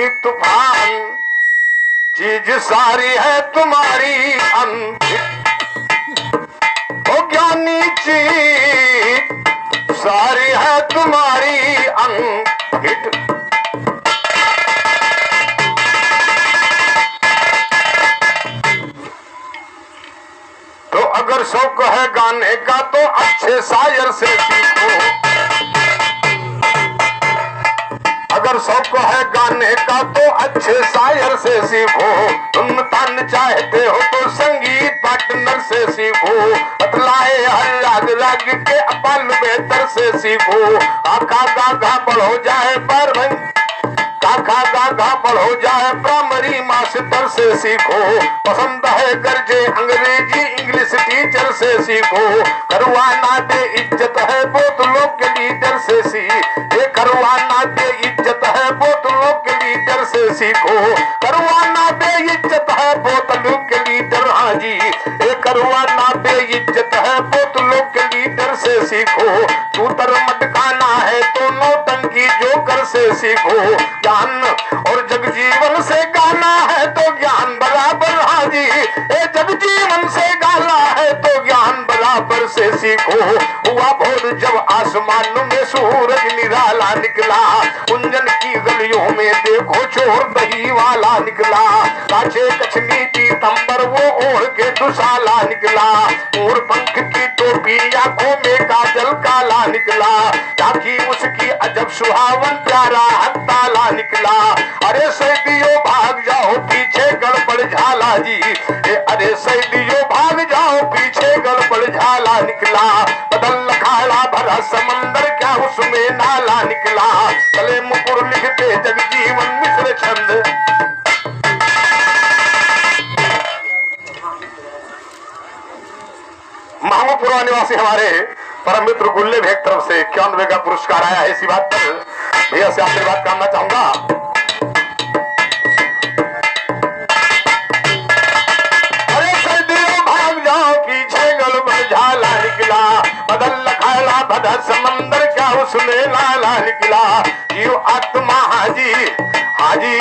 आंधी तूफान, चीज सारी है तुम्हारी अनफिट, ओ ज्ञानी चीज सारी है तुम्हारी अनफिट। तो अगर शौक है गाने का तो अच्छे शायर से सीखो, अगर शौक है गाने का तो अच्छे शायर से सीखो, तुम तान चाहते हो तो संगीत पार्टनर से सीखो, बतलाए हर राग राग के अपाल बेहतर से सीखो, आखा गागा बढ़ो जाए पर काका गागा बढ़ो जाए प्राइमरी मास्टर से सीखो, पसंद है गर्जे अंग्रेजी इंग्लिश टीचर से सीखो, करवाना दे इज्जत है बोतलों के लीडर से ये करवाना दे इज्जत है बोतलों के लीडर से सीखो, करवाना दे इज्जत है बोतलों के लीडर, हाँ जी ये करवाना दे इज्जत है बोतलों के लीडर से सीखो, तूतर मटकाना है तो नौटंकी जोकर से सीखो, ज्ञान और जगजीवन से गाना है तो ज्ञान बराबर, हाँ जी ये जगजीवन से गाना है तो ज्ञान बराबर से सीखो। हुआ भोर जब आसमान में सूरज निराला निकला, कुंजन की गलियों में देखो चोर दही वाला निकला, काचे कछनी पीतंबर वो ओढ़ के दुशाला निकला, मोर पंख की टोपी आंखों में काजल काला निकला, ताकि उसकी अजब सुहावन प्यारा हत्ताला निकला, अरे सैदियों भाग जाओ पीछे गड़बड़ झाला जी, अरे सैदियों भाग जाओ पीछे गड़बड़ झाला निकला, बदल खाड़ा भरा समंदर क्या उसमें नाला निकला, चले मुकुर लिखते जगजीवन मिश्र छंद। महामुपुरा निवासी हमारे परम मित्र गुल्ले भेग तरफ से 91 का पुरस्कार आया है, इसी बात पर भैया से आशीर्वाद करना चाहूंगा। अरे सर्दियों भाग जाओ पीछे गड़बड़ झाला निकला, बदल खाला भरा समंदर क्या उसमें नाला निकला, जीव आत्मा हाजी हाजी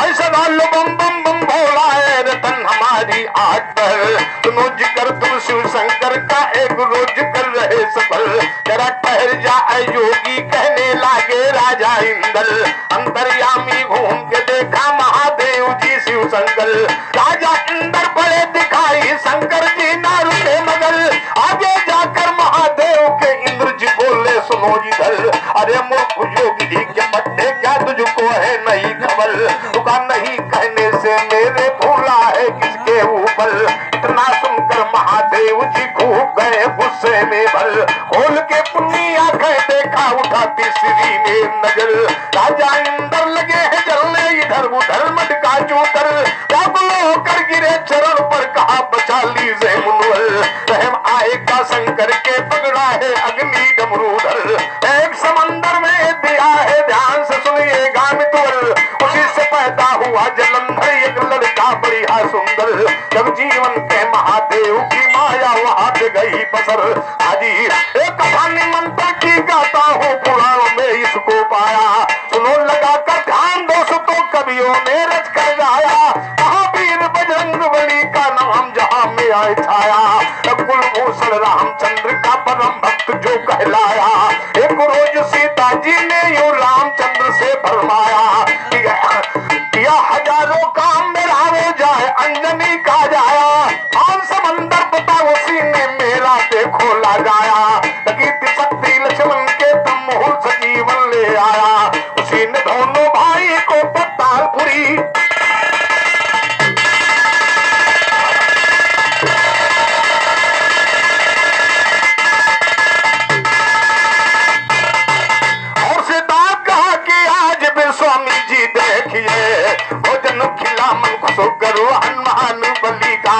ऐसा डालो बम बम बम भोला है रतन हमारी आग पर, सुनो जिक्र तुम शिव शंकर का एक रोज कर रहे सफल, जरा ठहर जाए योगी कहने लागे राजा इंद्र, अंतर्यामी घूम के देखा महादेव जी शिव शंकर, राजा इंद्र बड़े दिखाई शंकर जी ना रुके मगर, आगे जाकर महादेव के इंद्र जी बोले सुनो जिधर, अरे मूर्ख योगी के पट्टे क्या तुझको है नहीं खबर, तुका नहीं कहने से मेरे भूला है किसके ऊपर, इतना सुनकर महादेव जी खूब गए गुस्से में भर, खोल के पुन्नी आंखें देखा उठाती श्री में नजर, राजा इंद्र लगे हैं जलने इधर उधर मटका चूतर, व्याकुल होकर गिरे चरण पर कहा बचा लीजिए मुनवर, रहम आएगा शंकर के पकड़ा है अग्नि डमरूधर, एक समंदर में दिया है ध्यान से सुनिएगा मितुअल, उसी से पैदा हुआ जलंधर एक लड़का बढ़िया सुंदर, जब जीवन के महादेव की माया वहां पे गई बसर, हाजी एक कहानी मंत्र की गाता हूँ पुराणों में इसको पाया, सुनो लगा कर ध्यान दोस्तों कवियों ने रच कर गाया, महावीर बजरंग बली का नाम जहां में आए छाया, कुलभूषण रामचंद्र का परम भक्त जो कहलाया, एक रोज सीता जी ने यूं रामचंद्र से फरमाया, किया हजारों काम मेरा हो जाए अंजनी का जाया, आन समंदर पता उसी ने मेरा देखो लगाया, लगी शक्ति लक्ष्मण के तम मुहूर्त सजीवन ले आया, उसी ने दोनों भाई को पतालपुरी स्वामी जी देखिए भोजन खिला मन खुशो करो हनुमान बलि का,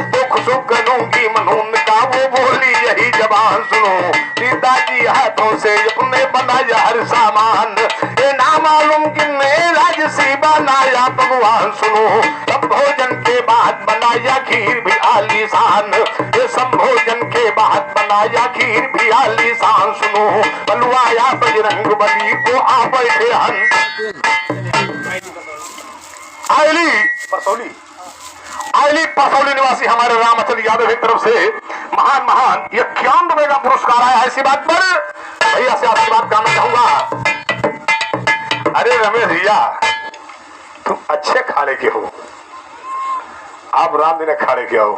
तो खुशो करूंगी मनून का वो बोली यही जबान सुनो, सीता जी हाथों से अपने बनाया हर सामान, ये ना मालूम किन्ने राजसी बनाया भगवान सुनो, सब भोजन के बाद बनाया खीर भी आलीशान, ये सब भोजन के बाद बनाया खीर भी आलीशान सुनो, बलवाया बजरंग बली को आ बैठे हन आयली परसौली, आयली परसौली निवासी हमारे रामचंद्र यादव की तरफ से महान महान 91 का पुरस्कार आया है। इसी बात पर भैया से आशीर्वाद करना चाहूंगा। अरे रमेश भैया, तुम अच्छे खाने के हो, आप राम दिन खाने के हो।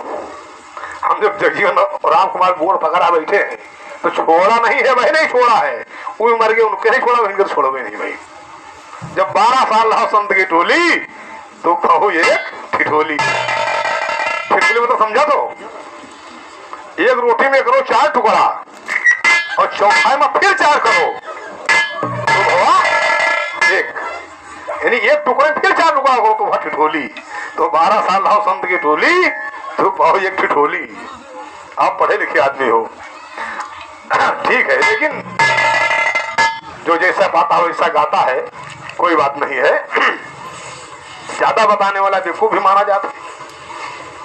हम जब जगजीवन और राम कुमार बोर्ड पकड़ा बैठे हैं तो छोड़ा नहीं है भाई, नहीं छोड़ा है। वो मर गए, उनके नहीं छोड़ा, इनके छोड़ोगे नहीं भाई। जब 12 साल रहा संत की टोली तो कहो एक ठिठोली। ठिठोली में तो समझा, तो एक रोटी में करो 4 टुकड़ा और चौथाई में फिर 4 करो तो हुआ एक, यानी एक टुकड़े फिर 4 टुकड़ा करो तो हुआ ठिठोली। तो 12 साल रहा संत की टोली तो कहो एक ठिठोली। आप पढ़े लिखे आदमी हो, ठीक है, लेकिन जो जैसा पाता हो वैसा गाता है, कोई बात नहीं है। ज्यादा बताने वाला बेवकूफ भी माना जाता है।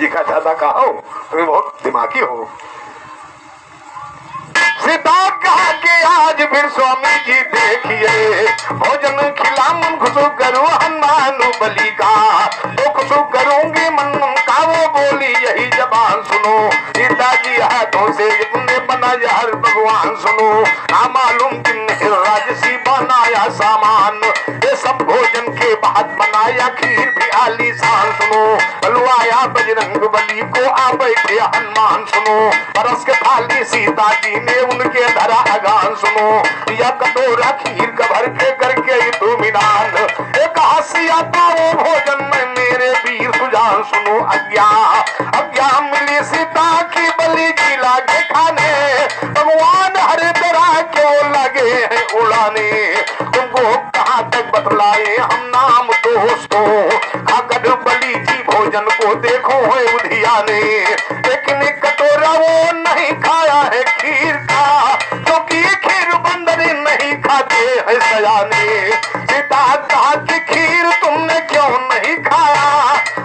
जिका ज्यादा कहा हो तो बहुत दिमागी हो। सीता कहा कि आज फिर स्वामी जी देखिए, भोजन खिला मन खुशू करूं हनुमान बलि का, तो खुशू करूंगी मन का, वो बोली यही जबान सुनो, सीता जी हाथों से तुमने बनाया हर भगवान सुनो, ना मालूम किन्ने राजसी बनाया सामान, ये सब भोजन के बाद बनाया खीर भी आलीशान सुनो, बलवाया बजरंग बली को आ बैठे हनुमान सुनो, परस के थाली सीता जी ने उनके धरा अगान सुनो, या कटोरा खीर का भर के करके दो मिलान, एक हसिया पाओ भोजन में मेरे वीर सुजान सुनो, अज्ञा मिली सीता की बलि की लागे खाने, भगवान हर तरह क्यों लगे हैं उड़ाने, तुमको कहाँ तक बतलाए हम नाम दोस्तों, खाकर बलि जी भोजन को देखो है उधियाने, लेकिन कटोरा वो नहीं खाया है खीर का, क्योंकि खीर बंदर नहीं खाते हैं सयाने, सीता कहा कि खीर तुमने क्यों नहीं खाया,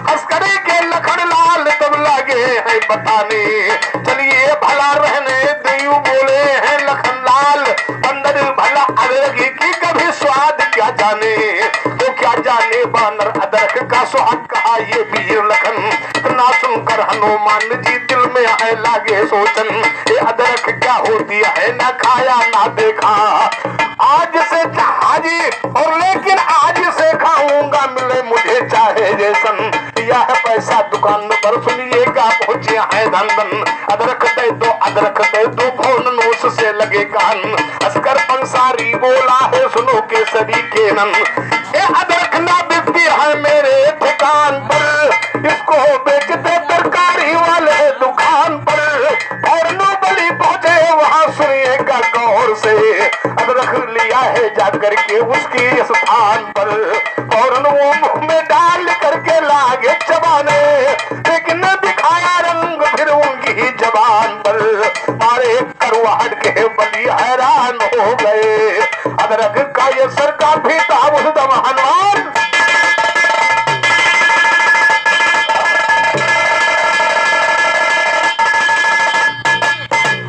हंसकर के लखन लाल तब लगे हैं बताने, चलिए भला रहने दयू बोले हैं लखन लाल, बंदर भला अदरक की कभी स्वाद क्या जाने, तो क्या जाने बानर अदरक का स्वाद, कहा ये वीर लखन, इतना सुनकर हनुमान जी दिल में है लागे सोचन, ये अदरक क्या होती है ना खाया ना देखा, आज से हाजी और लेकिन आज से खाऊंगा मिले मुझे चाहे जैसन, यह पैसा दुकान पर सुनिएगा पहुंचे है धन धन, अदरक दे दो भौन उससे लगे कान, अस्कर पंसारी बोला है सुनो केसरी के नन, ये अदरक ना बिकती है मेरे दुकान पर, इसको बेचते तरकारी वाले दुकान पर, और बलि पहुंचे वहां सुनिएगा गौर से, अदरक लिया है जाकर के उसकी स्थान पर, फौरन वो मुंह में डाल करके लागे चबाने, लेकिन दिखाया रंग फिर उनकी जबान पर, मारे करवाहट के बलि हैरान हो गए, अदरक का ये सर का भी था उस दम हनुमान,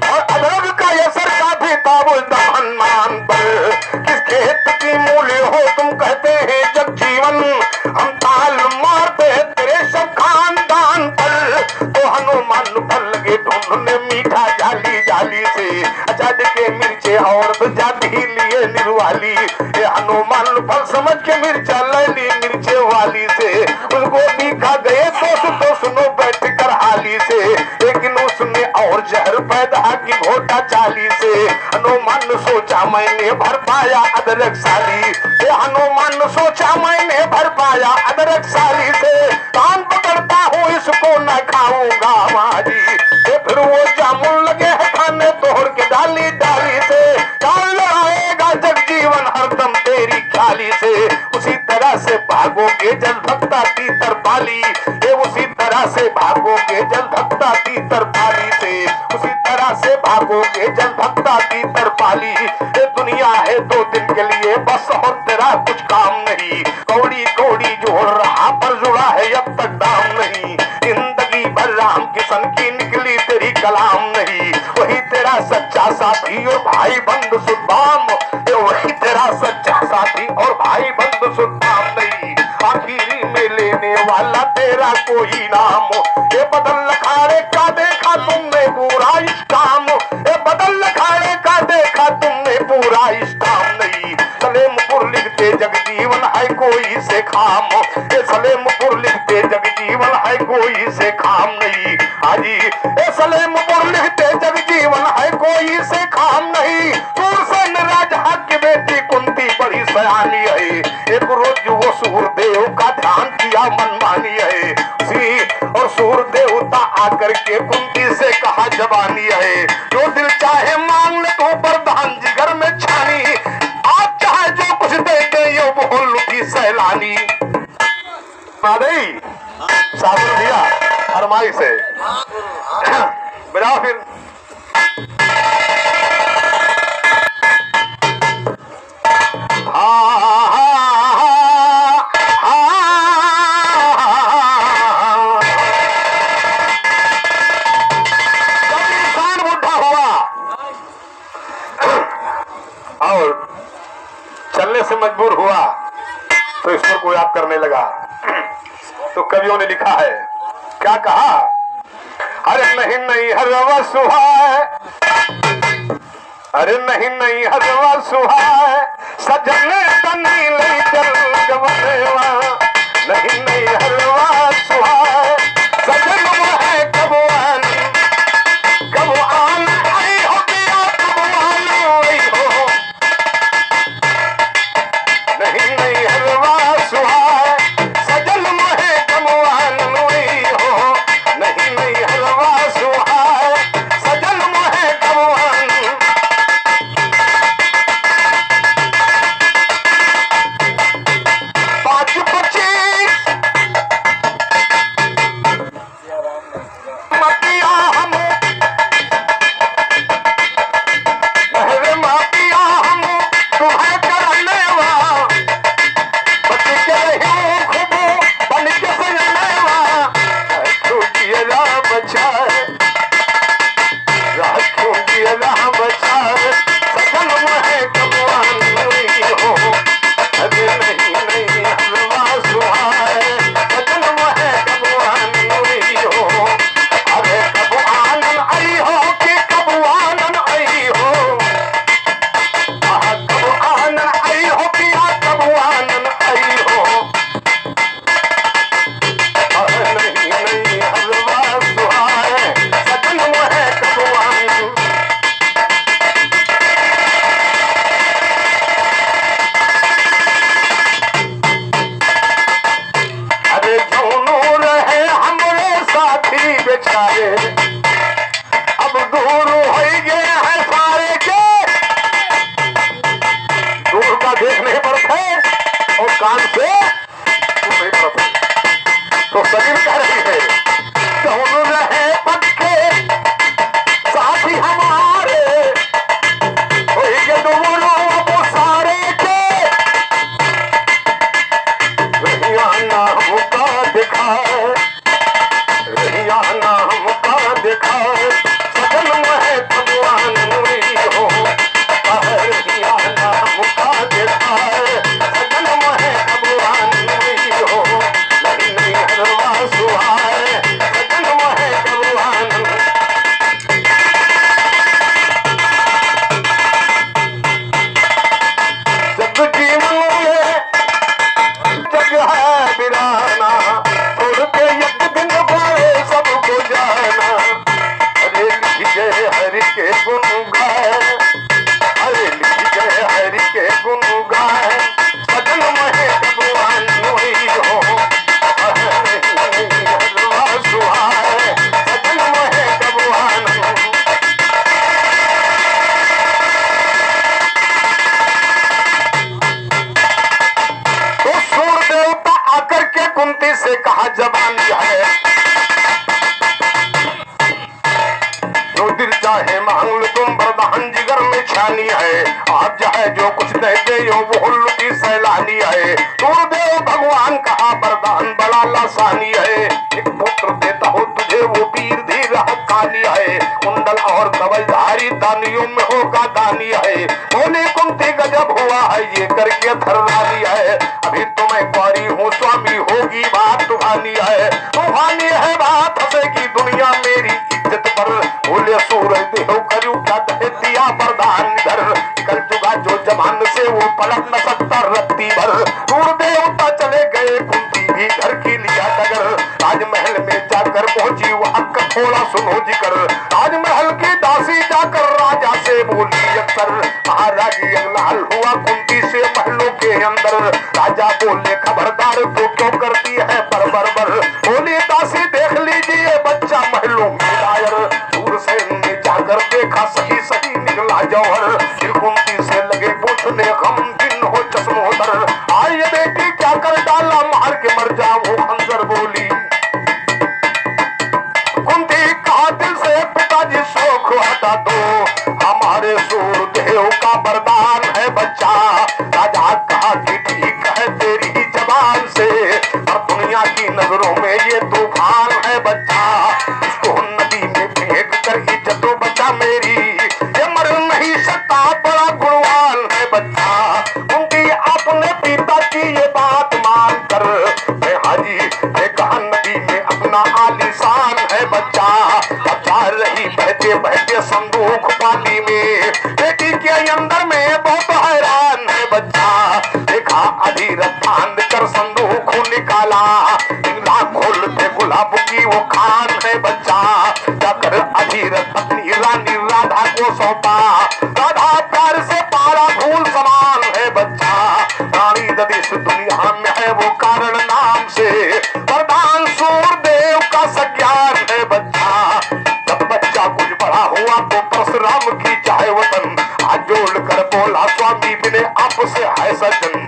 और अदरक का ये सर का भी था उस दम हनुमान पर, किस खेत की मूल्य हो तुम कहते हैं जगजीवन, हम ताल मारते तेरे सब खानदान पर, तो हनुमान पर लगे ढूंढने मीठा जाली जाली से, अचाज के मिर्चे और तो जाती लिए निर्वाली, ये हनुमान फल समझ के मिर्चा ले ली मिर्चे वाली से, उसको दिखा गए तो सुनो बैठ कर हाली से, लेकिन उसने और जहर पैदा की घोटा चाली से, हनुमान सोचा मैंने भर पाया अदरक साली, ये हनुमान सोचा मैंने भर पाया अदरक साली से, कान पकड़ता हूँ इसको न खाऊंगा माजी, फिर वो जामुन लगे है खाने तोड़ के डाली डाली से, कान लड़ाएगा जगजीवन हरदम तेरी ख्याली से, उसी तरह से भागोगे जल भक्ता तीतर पाली, ये उसी तरह से भागोगे जल भक्ता तीतर पाली से, उसी तरह से भागोगे जल भक्ता तीतर पाली, ये दुनिया है 2 दिन के लिए बस और तेरा कुछ काम नहीं, कौड़ी कौड़ी जोड़ रहा पर जुड़ा है अब तक दाम नहीं, जिंदगी भर राम किशन की निकली तेरी कलाम नहीं, वही तेरा सच्चा साथी और भाई बंधु सुदाम, वही तेरा सच्चा साथी और भाई बंधु सुदाम नहीं, आखिरी में ले मेरा कोई नाम, ये बदल खाने का देखा तुमने पूरा इस काम, ये बदल खाने का देखा तुमने पूरा इस काम नहीं, सलेमपुर लिखते जगजीवन है कोई से खाम, ये सलेमपुर लिखते जगजीवन है कोई से खाम नहीं, हाजी ये सलेमपुर लिखते जगजीवन है कोई से खाम नहीं, सूरसेन राजा की बेटी कुंती बड़ी सयानी है, एक रोज वो सूरदेव का ध्यान किया मनमानी है, और सूरदेवता आकर के कुंती से कहा जवानी है, जो दिल चाहे मांग ले तो प्रधान जिगर में छानी, आप चाहे जो कुछ दे दे ये वो लुटी सैलानी। साबुन दिया फरमाई से बजाओ फिर। और चलने से मजबूर हुआ तो इस पर कोई आप करने लगा, तो कवियों ने लिखा है, क्या कहा, अरे नहीं नहीं हरवा सुहाए, अरे नहीं नहीं हरवा सुहाए, सजने तनी ले चल गवनेवा, नहीं नहीं हरवा सुहाए, सजन वो है कबवान, कबवान आई हो गया कबवान आई हो, नहीं नहीं हरवा सुहाए, सजन वो है कबवान आई हो, नहीं नहीं हरवा सुहाए, सजन वो है कबवान। 5-25 मतिया हम महरे मातिया हम तुम्हें करने वा, बच के रही खूब बन के सजने वा, राखू जियला बचाए, राखू जियला बचाए, सजन मोहे कबवान नहीं हो, अरे नहीं नहीं हरवा सुहाए, सजन मोहे कबवान नहीं हो, अरे कबवान आई हो कि कबवान आई हो, कबवान आई हो कि कबवान आई हो, अरे नहीं नहीं हरवा सुहाए, सजन मोहे कबवान। अरे दोनों रहे हमरे साथी बेचारे, अब दूर हो गए हैं सारे के, दूर का देख नहीं पड़ते और कान से सुन नहीं पड़ते, तो शरीर कह रही है, दोनों रहे पक्के साथी हमारे, हो गए दोनों अब सारे के, रहियाना हमका दिखाए, रहियाना हमका दिखाए, सजन में भगवान नहीं हो, रहियाना हमका दिखाए, सजन में भगवान नहीं हो, नहीं नहीं हरवा सुहाए, सजन में भगवान। जग जीवन में जग है बिराना, छोड़ के एक दिन पाए सबको जाना, अरे लिखिए हरि के गुण गाए, अरे लिखिए हरि के गुण गाए, सजन में भगवान नहीं हो, अरे नहीं नहीं हरवा सुहाए, सजन में भगवान। तो सूरदेवता आकर के कुंती से कहा जवान है, जो दिल चाहे मांग लो तुम वरदान जिगर में छानी है, आप चाहे जो कुछ कहते हो वो लुटी सैलानी है, सूरदेव भगवान का वरदान बड़ा लासानी है, एक पुत्र देता हो तुझे वो वीर धीर हक्कानी है, कुंडल और कवचधारी दानियों में होगा दानी है, बोले कुंती गजब हुआ है ये करके धरवानी है, अभी तो मैं कुंवारी हूँ स्वामी होगी बात तुम्हारी है, बोले सूरज देव करू क्या दे दिया वरदान इधर निकल चुका जो जमान से वो पलट न सकता रत्ती भर सूर्य देवता चले गए कुंती भी घर की लिया डगर राजमहल में जाकर पहुंची वो हक थोड़ा सुनो जिकर राजमहल की दासी जाकर राजा से बोली अक्सर महाराजी लाल हुआ कुंती से महलों के अंदर राजा बोले खबरदार तो क्यों करती है बर बर बर बोली दासी देख लीजिए बच्चा महलों में दायर दूर से ने जाकर देखा सही सही निकला जौहर फिर कुंती से लगे पूछने गम दिन हो चश्मोदर आइए बेटी क्या कर डाला मार के मर जाओ खंजर बोली कुंती कहा दिल से पिताजी शोक हटा दो हमारे सूरदेव का वरदान है बच्चा राजा कहा कि ठीक है तेरी जबान से और दुनिया की नजरों में ये तूफान है बच्चा इसको नदी में फेंक कर इज्जत बचा मेरी ये मर नहीं सकता बड़ा गुणवान है बच्चा उनकी अपने पिता की ये बात मान कर हाजी ने कहा नदी में अपना आलीशान है बच्चा अब जा रही बहते बहते संदूक पानी में बेटी के अंदर में बहुत हैरान है बच्चा देखा अधीरथ फांद कर संदूक निकाला इंगला खोलते गुलाब की वो खान है बच्चा जाकर अधीरथ अपनी रानी राधा को सौंपा राधा प्यार से पारा फूल समान है बच्चा रानी ददिश दुनिया में है वो कारण नाम से वरदान सूरदेव का सज्ञान है बच्चा जब बच्चा कुछ बड़ा हुआ तो परशुराम की चाहे वतन हाथ जोड़ कर बोला स्वामी बिने आपसे है सज्जन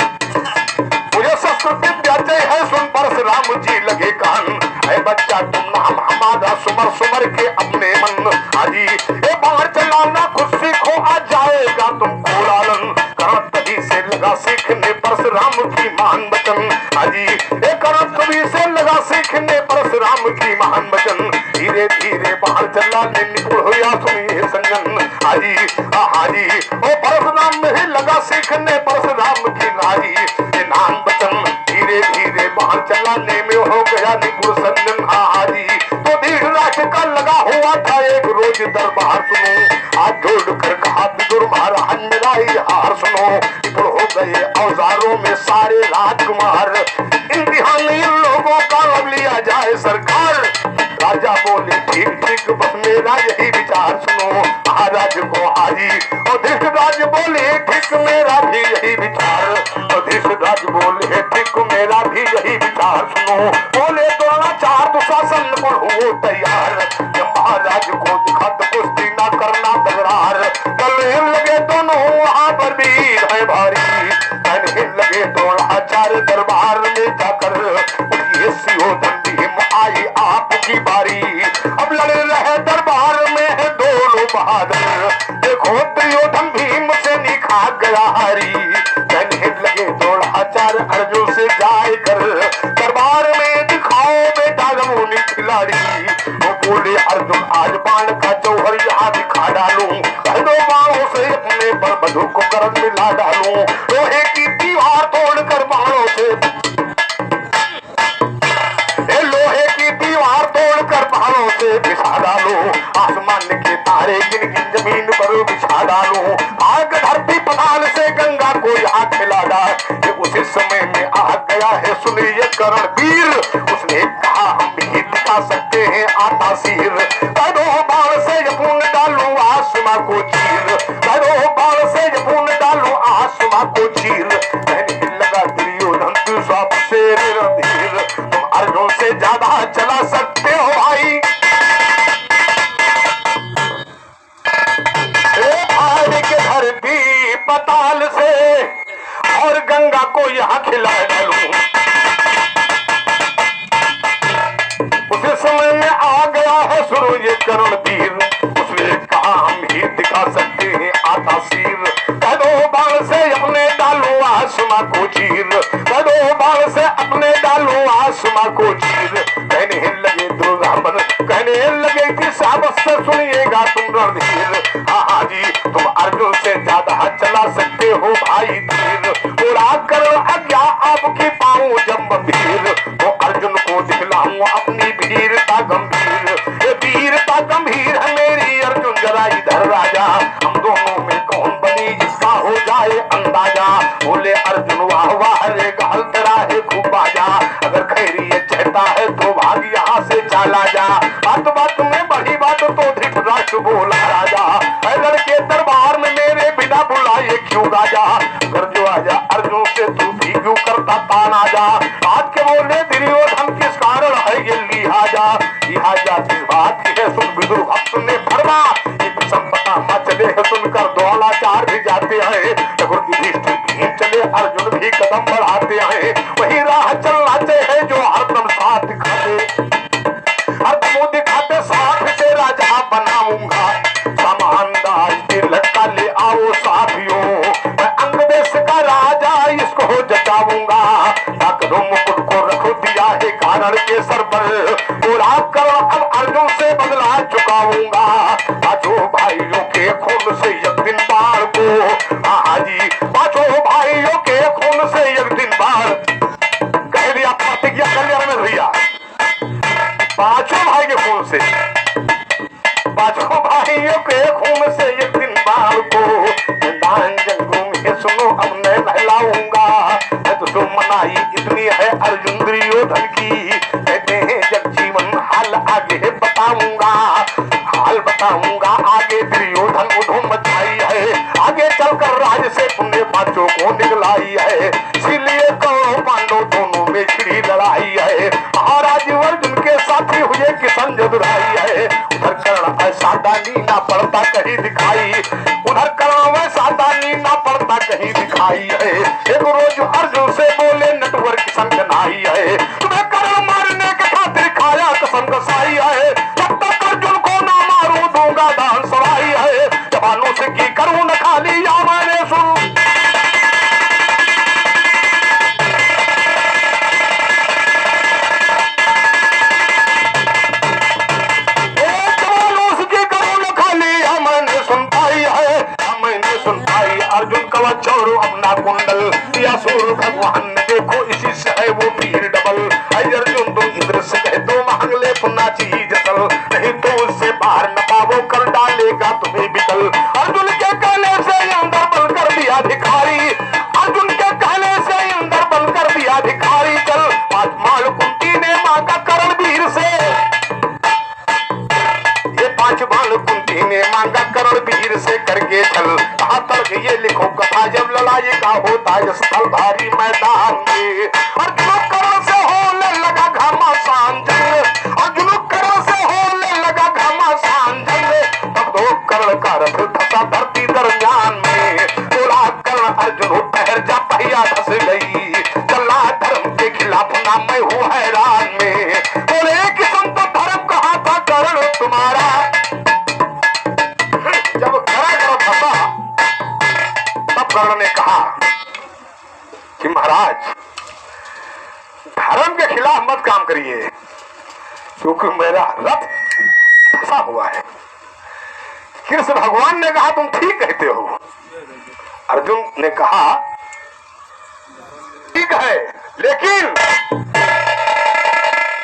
मुझे संस्कृति व्याचय है सुन परशुराम जी लगे कान है बच्चा तुम नाम हमारा सुमर सुमर के अपने मन हाजी ये बाहर चलाना खुद सीखो आ जाएगा तुमको लालन करत तभी से लगा सीखने परशुराम की महान वचन हाजी ये करत तभी से लगा सीखने परशुराम की महान वचन धीरे धीरे बाहर चलाने निपुण हुआ सुनिए संजन हाजी हाजी ओ परशुराम में ही लगा सीखने परशुराम की नारी ये नाम वचन धीरे धीरे बाहर चलाने में हो गया निपुण संजन हाजी तो धीर राज का लगा हुआ था एक रोज दरबार सुनो हाथ जोड़ कर कहा विदुर महाराज मेरा ही हार सुनो निपुण हो गए औजारों में सारे राजकुमार इम्तिहान इन लोगों का अब लिया जाए सरकार राजा बोले ठीक ठीक बस मेरा यही विचार सुनो महाराज को हाजी और धृतराज बोले ठीक मेरा भी यही विचार और धृतराज बोले ठीक मेरा भी यही विचार सुनो बोले द्रोणाचार्य दुशासन पर हो तैयार महाराज को दिखा तो कुश्ती ना करना तकरार गले लगे दोनों वहां पर वीर है भारी कहने लगे द्रोणाचार्य दरबार में जाकर उठिए सियोधन भीम आई आपकी बारी अब लड़ रहे दरबार में है दोनों बहादुर देखो दुर्योधन भीम से निखा गया हारी कहने लगे द्रोणाचार्य अर्जुन से जाए कर दरबार में दिखाओ बेटा जमुनी खिलाड़ी वो बोले अर्जुन आज बाण का जौहर यहाँ दिखा डालूं कह दो बाणों से अपने पर बंधुक को गर्द मिला डालूं लोहे की दीवार तोड़कर बाणों से बाणों से बिछा डालो आसमान के तारे गिन गिन जमीन पर बिछा डालो आग धरती पताल से गंगा को यहाँ खिला डाल उसी समय में आ गया है सुनिए करण वीर उसने कहा हम भी दिखा सकते हैं आता सिर कदो बाण से यपून डालू आसमां को चीर कदो बाण से यपून डालू आसमां को चीर कहने लगा दुर्योधन तू सबसे रणधीर तुम अर्जुन से ज्यादा चला सकते हो भाई के धरती पताल से और गंगा को यहाँ खिला डालूं उसी समय में आ गया है सुनो ये करण वीर उसने कहा हम ही दिखा सकते हैं आता सिर कदो बाण से अपने डालू आसमां को चीर कदो बाण से अपने डालू आसमां को चीर कहने लगे दुर्योधन कहने लगे कि साबस से सुनिएगा तुम रणधीर हाँ जी तुम अर्जुन से ज्यादा चला सकते हो भाई तीर बोला करण अज्ञा आपकी पाऊं जब वीर तो अर्जुन को दिखलाऊं अपनी वीरता गंभीर ये वीरता गंभीर है मेरी सुने फरमा एक संपदा न चले है सुनकर द्रोणाचार्य भी जाते हैं युधिष्ठिर चले अर्जुन भी कदम बढ़ाते हैं वही राह चलना चाहिए जो हरदम साथ दिखाते हरदम दिखाते साथ से राजा बनाऊंगा सामान दाज के लटका ले आओ साथियों मैं अंग देश का राजा इसको जचाऊंगा ताकरों मुकुट को रखो दिया है कारण के सर पर बोला कर अब अर्जुन से बदला चुकाऊंगा पांचों भाइयों के खून से एक दिन बाढ़ को हाजी पांचों भाइयों के खून से एक दिन बाढ़ कह दिया प्रतिज्ञा कर लिया रमेश भैया पांचों भाई के खून से पांचों भाइयों के खून से एक दिन बाढ़ को मैदान जंगलों में सुनो अब मैं नहलाऊंगा मैं तो मनाई इतनी है अर्जुन दुर्योधन की कहते हैं जब जीवन हाल आगे बताऊंगा हाल बताऊंगा आगे दुर्योधन उधम मचाई है आगे चलकर राज से पुण्य पांचों को निकलाई है इसीलिए कौरव पांडव दोनों में छिड़ी लड़ाई है महाराज अर्जुन के साथी हुए किसान जदुराई है उधर कर्ण ऐसा दानी ना पड़ता कहीं दिखाई उधर कर्ण वैसा दानी ना पड़ता कहीं दिखाई है एक रोज अर्जुन से बोले नटवर किसान जनाई है तुम्हें कर्ण मारने के खातिर खाया कसम कसाई है जब तक अर्जुन को ना मारू दूंगा दान सवाई है जवानों से की करूं न खाली या मैंने सुन अर्जुन कवच छोड़ो अपना कुंडल या सूर भगवान ने देखो इसी से है वो पीर डबल अर्जुन तुम इंद्र से कह दो मांग ले पुन्ना चीज चल नहीं तो उससे बाहर न पावो कर डालेगा तुम्हें बिकल अर्जुन के कहने से अंदर बल कर दिया भिखारी अर्जुन के कहने से अंदर बल कर दिया भिखारी चल पांच माल कुंती ने मांगा करण वीर से ये पांच बाल कुंती ने मांगा करण वीर से करके चल कहा तक ये लिखो कथा जब लड़ाई का होता है स्थल भारी मैदान में अर्जुन करण से होने लगा घमासान जंग अर्जुन करण से होने लगा घमासान जंग तब दो कर्ण का रथ धसा धरती दरमियान में बोला कर्ण अर्जुन ठहर जा पहिया धस गई चला धर्म के खिलाफ ना मैं हूँ हैरान में बोले कि संत धर्म कहा था कर्ण तुम्हारा जब खड़ा फंसा तब कर्ण ने कहा कि महाराज धर्म के खिलाफ मत काम करिए क्योंकि मेरा रथ फंसा हुआ है कृष्ण भगवान ने कहा तुम ठीक कहते हो अर्जुन ने कहा ठीक है लेकिन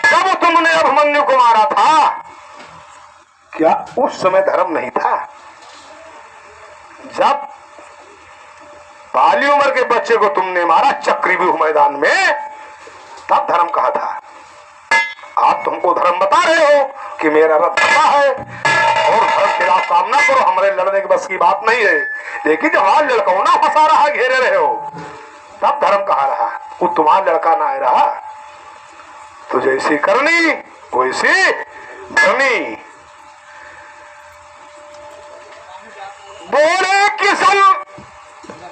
जब तुमने अभिमन्यु को मारा था क्या उस समय धर्म नहीं था जब बाली उम्र के बच्चे को तुमने मारा चक्रव्यूह मैदान में तब धर्म कहा था आप तुमको धर्म बता रहे हो कि मेरा रथ फंसा है और धर्म खिलाफ सामना करो हमारे लड़ने की बस की बात नहीं है लेकिन जब हाल लड़का ना फंसा रहा घेरे रहे हो तब धर्म कहा रहा वो तुम्हारा लड़का ना आ रहा तो जैसी करनी वैसी करनी बोले किसन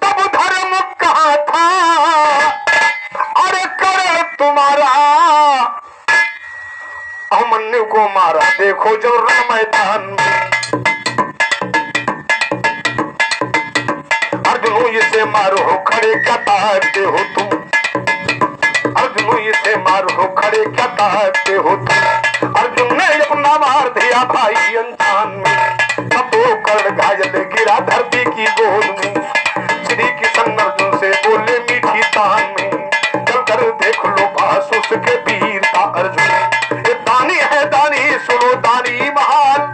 तब धर्म कहा था अरे कर तुम्हारा अभिमन्यु को मारा देखो जो रण मैदान में अर्जुन इसे मारो हो खड़े क्या ताकते हो तुम अर्जुन इसे मारो हो खड़े क्या ताकते हो तुम अर्जुन ने अपना मार दिया भाई अनजान में तब वो कर्ण घायल गिरा धरती की गोद में श्री किशन अर्जुन से बोले मीठी तान में चल कर देख लो पास उसके वीरता अर्जुन ये दानी है दानी सुनो दानी महान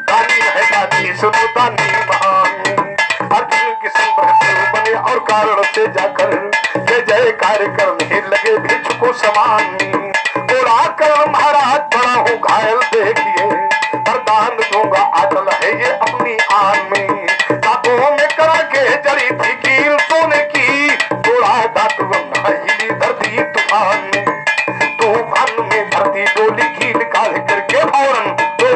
दानी है दानी सुनो दानी महान अर्जुन किशन बने और कारण से जाकर जय जय कार्य करने लगे भिक्षु समान बोला कर महाराज बड़ा हूँ घायल देखिए वरदान दूंगा अटल है ये अपनी आन में दांतों में करा के जड़ी थी कील सोने की बोला दांत हिली धरती तूफान में धरती डोली की निकाल करके फौरन दो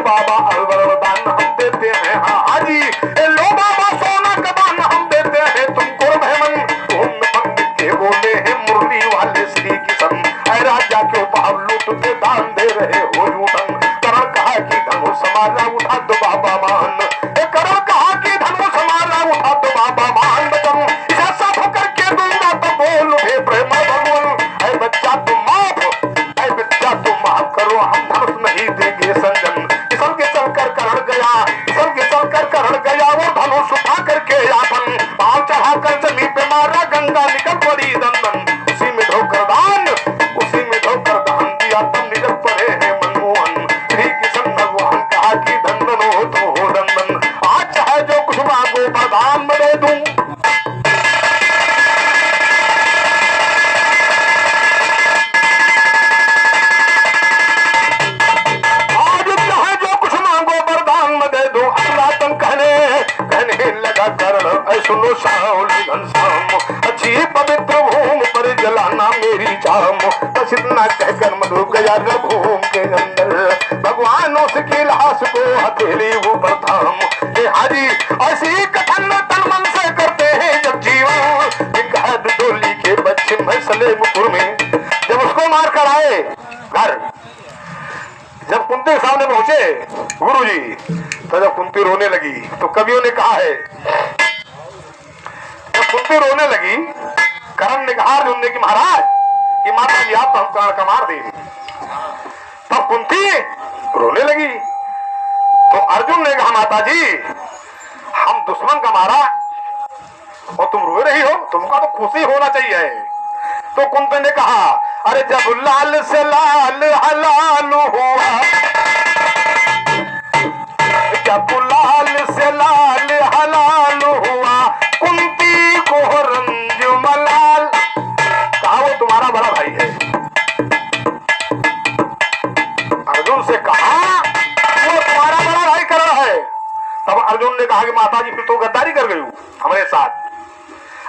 हमारा उठा दो बाबा मान, एक करो कहा कि धनुष हमारा उठा दो बाबा मान, बचन इसे साफ करके दूंगा तो बोल उठे प्रेम भगवान। ऐ बच्चा तुम माफ, ऐ बच्चा तुम माफ करो, हम धनुष नहीं देंगे संजन। फिसल के चल कर करण गया, फिसल के चल कर करण गया, वो धनुष उठा करके आपन पांव चढ़ा कर जमीन पे मारा, गंगा निकल पड़ी दंदन, उसी में धोकर दान, उसी में धोकर दान दिया, तुम निकल पड़े हैं मनमोहन। श्री किशन भगवान कहा कि दंदन हो तो हो दंदन, आज चाहे जो कुछ मांगो वरदान में दे दूं। लगा करण सुनो सावली घनश्याम, अच्छी पवित्र भूमि पर जलाना मेरी चाम, बस इतना कहकर मधु गया भूमि के अंदर, भगवान उसकी लाश को हथेली ऊपर थाम। हाजी ऐसी कथन तन मन से करते हैं जब जीवन, डोली के बच्चे में सलेमपुर में जब उसको मार कर आए घर, जब कुंती के सामने पहुंचे गुरुजी, तो जब कुंती रोने लगी तो कवियों ने कहा है, जब कुंती रोने लगी करण ने कहा अर्जुन ने कि महाराज कि माता जी आप तो हम प्राण का मार दे, तब कुंती रोने लगी तो अर्जुन ने कहा माता जी हम दुश्मन का मारा और तुम रो रही हो, तुमका तो खुशी होना चाहिए। तो कुंती ने कहा अरे जब लाल से लाल हलाल हुआ, जब लाल से लाल हलाल हुआ, कुंती को रंज मलाल, कहा वो तुम्हारा बड़ा भाई है। अर्जुन से कहा वो तुम्हारा बड़ा भाई कर रहा है। तब अर्जुन ने कहा कि माता जी फिर तो गद्दारी कर गई हमारे साथ,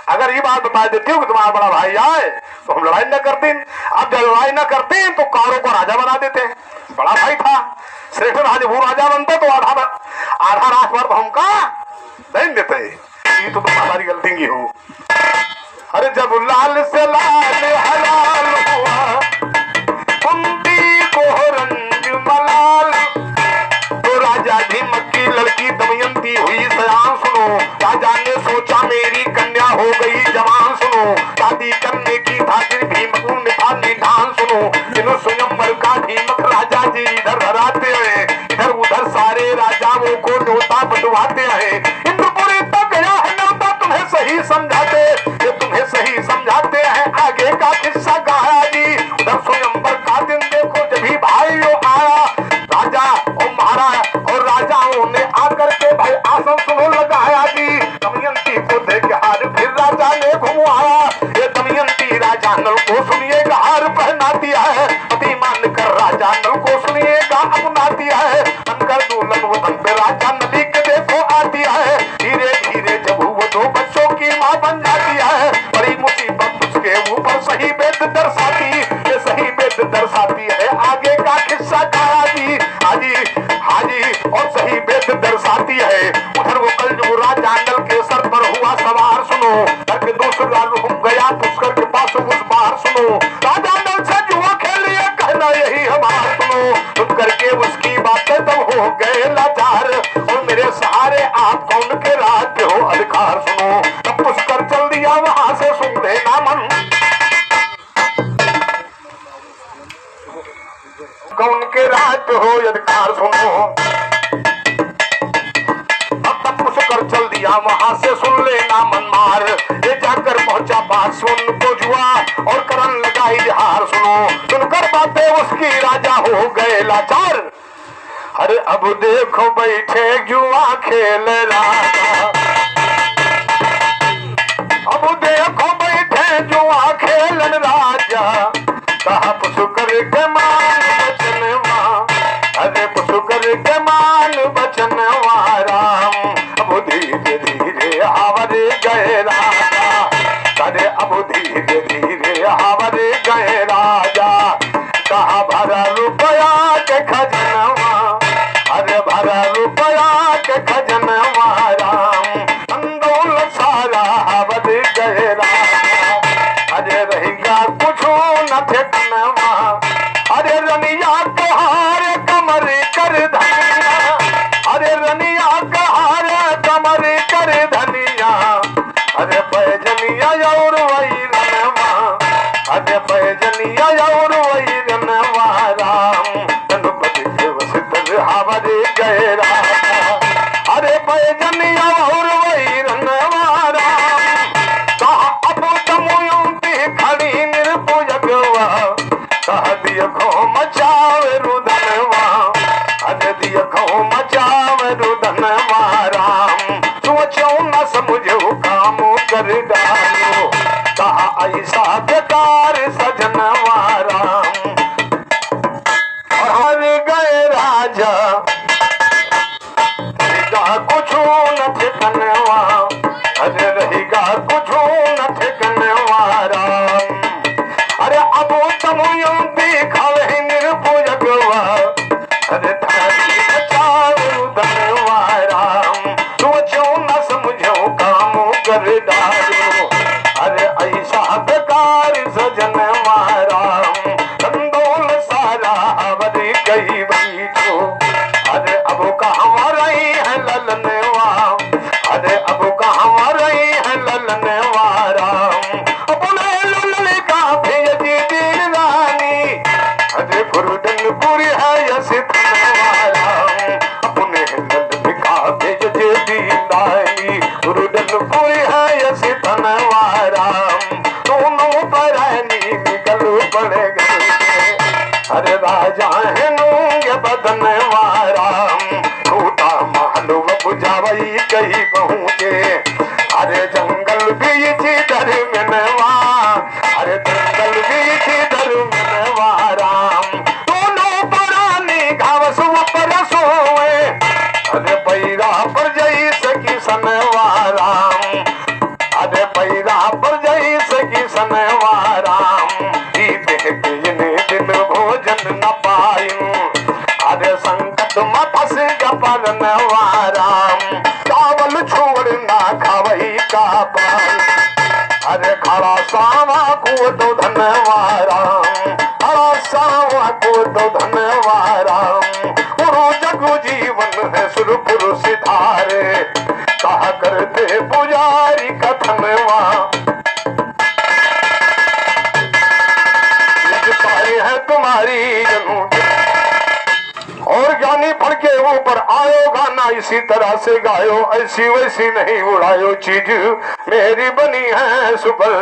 अगर ये बात बता देती हूँ कि तुम्हारा बड़ा भाई आए तो हम लड़ाई न करते, अब जब लड़ाई न करते तो कारों को राजा बना देते, बड़ा भाई था, श्रेष्ठ राजा वो राजा बनते तो आधा राजभर हमका नहीं देते, ये तो तुम्हारी गलती की हो। अरे जब लाल से लाल हलाल हुआ, कुंती को रंज मलाल, तो राजा भीमक की लड़की दमयंती हुई सयान। सुनो राजा ने सोचा मेरी कन्या हो गई जवान, सुनो शादी करने की खातिर भीमक ने था निधान। सुनो इन स्वयंवर का भीमक राजा जी इधर हराते हैं, इधर उधर सारे राजाओं को न्योता बंटवाते हैं। इंद्रपुरी तक गया है न्योता, तुम्हें सही समझाते, ये तुम्हें सही समझाते हैं। आगे का किस्सा गाया जी, उधर स्वयंवर का दिन देखो जब भी भाइयों आया, राजा और महाराज और राजाओं ने आकर के भाई आसन सुनो लगाया जी। दमयंती को देख हार फिर राजा ने घुमाया, ये दमयंती राजा नल को सुनिएगा हार पहना दिया है, पति मान कर राजा नल को सुनिएगा अपना दिया है। बनकर दुल्हन वतन पे राजा नली के देखो आती है, धीरे धीरे जब वो दो बच्चों की माँ बन जाती है। बड़ी मुसीबत उसके ऊपर सही वेद दर्शाती, ये सही वेद दर्शाती है। आगे का किस्सा गाया जी हाजी हाजी और सही वेद दर्शाती है। उधर वो कलयुग राजा नल के सर पर हुआ सवार, सुनो करके दूसरा रुक गया पुष्कर के पास उस बार। सुनो राजा नल से जुआ खेलिए कहना यही हमारा, सुनो सुन करके उसकी बातें तब हो गए लाचार, और मेरे सहारे आप कौन के राज्य हो अधिकार। सुनो तब पुष्कर चल दिया वहां से सुन लेना मन, कौन के राज्य हो अधिकार। सुनो कर चल दिया वहां से सुन लेना मन मार, ये जाकर पहुंचा बात सुन को जुआ और करन लगाई हार। सुनो सुनकर बातें उसकी राजा हो गए लाचार, अरे अब देखो बैठे जुआ खेल राजा, अब देखो बैठे जुआ खेलन राजा, कहा पुष्कर के मान बचनवा, अरे पुष्कर के मान बचनवा राम। अब धीरे धीरे आवर गए राजा, अरे अब धीरे धीरे आवर गए राजा, कहा भरा रुपया के खजनवा, अरे भरा रुपया के खजनवा राम। अंदोल सारा आवर गए राजा, अरे रहेगा कुछ न ठेकनवा, अरे रनिया तोहार कमर कर धनिया, कई कई पहुँचे अरे जंगल बीच धर्मनवा अरे जंगल बीच धर्मनवा राम दोनों पुरानी घावस पर सोए अरे पैरा पर जई सकी सनवा राम अरे पैरा पर जई सकी सनवा राम दिन भोजन न पायूं अरे संकट में फंस गपरनवा राम चावल छोड़ ना खावई का पान अरे खड़ा सावा को तो धनवा राम खड़ा सावा को तो धनवा राम गुरु जगु जीवन है सुरपुर सिधारे कहा करते पुजारी कथनवा है तुम्हारी जनू और ज्ञानी फड़ के ऊपर आयो गाना इसी तरह से गायो ऐसी वैसी नहीं उड़ायो चीज मेरी बनी है सुपर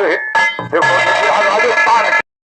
देखो राजस्थान